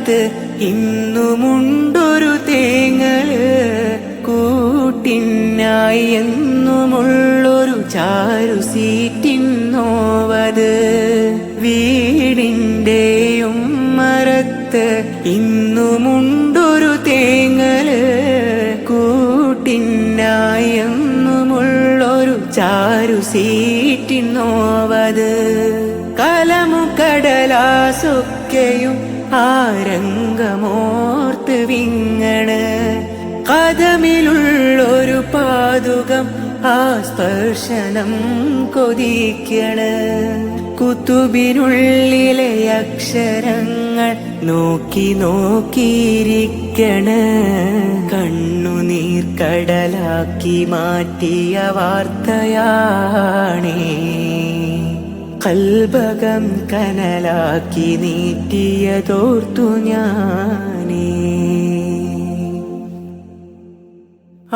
മരത്ത് ഇന്നുമുണ്ടൊരു തേങ്ങല്, കൂട്ടിനായി എന്നുമുള്ളൊരു ചാരു സീറ്റിന്നോവത്. വീടിൻ്റെയും മരത്ത് ഇന്നുമുണ്ടൊരു തേങ്ങല്, കൂട്ടിനായി എന്നുമുള്ളൊരു ചാരു സീറ്റിന്നോവത്. കലമുകടലാസൊക്കെയും ആരംഗമോർത്ത് വിങ്ങണ്, കഥമിലുള്ളൊരു പാതുകം ആ സ്പർശനം കൊതിക്കണ്. കുത്തുബിനുള്ളിലെ അക്ഷരങ്ങൾ നോക്കി നോക്കിയിരിക്കണ്, കണ്ണുനീർ കടലാക്കി മാറ്റിയ വാർത്തയാണേ. കൽബകം കനലാക്കി നീട്ടിയതോർത്തു ഞാനേ.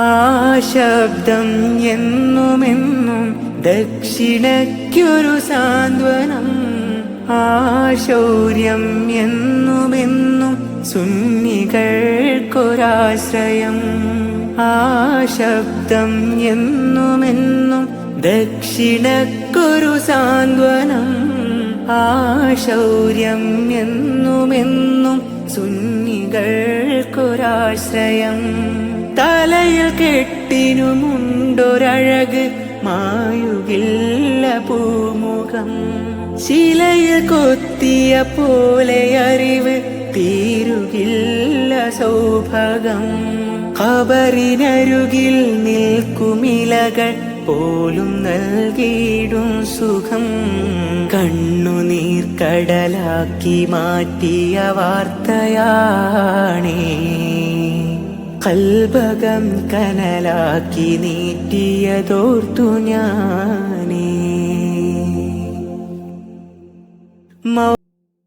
ആ ശബ്ദം എന്നുമെന്നും ദക്ഷിണയ്ക്കൊരു സാന്ത്വനം, ആ ശൗര്യം എന്നുമെന്നും സുന്നികൾക്കൊരാശ്രയം. ആ ശബ്ദം എന്നുമെന്നും ദക്ഷിണക്കൊരു സാന്ത്വനം, ആ ശൗര്യം എന്നുമെന്നും സുന്നികൾക്കൊരാശ്രയം. തലയിൽ കെട്ടിനുമുണ്ടൊരഴക്, മായുകില്ല പൂമുഖം. ശിലയിൽ കൊത്തിയ പോലെ അറിവ്, തീരുകില്ല സൗഭാഗം. ഖബറിനരുകിൽ നിൽക്കുമിലകൾ പോലും നൽകിയിടും സുഖം, കണ്ണുനീർ കടലാക്കി മാറ്റിയ വാർത്തയാണേ. കൽബകം കനലാക്കി നീട്ടിയതോർത്തു ഞാനേ.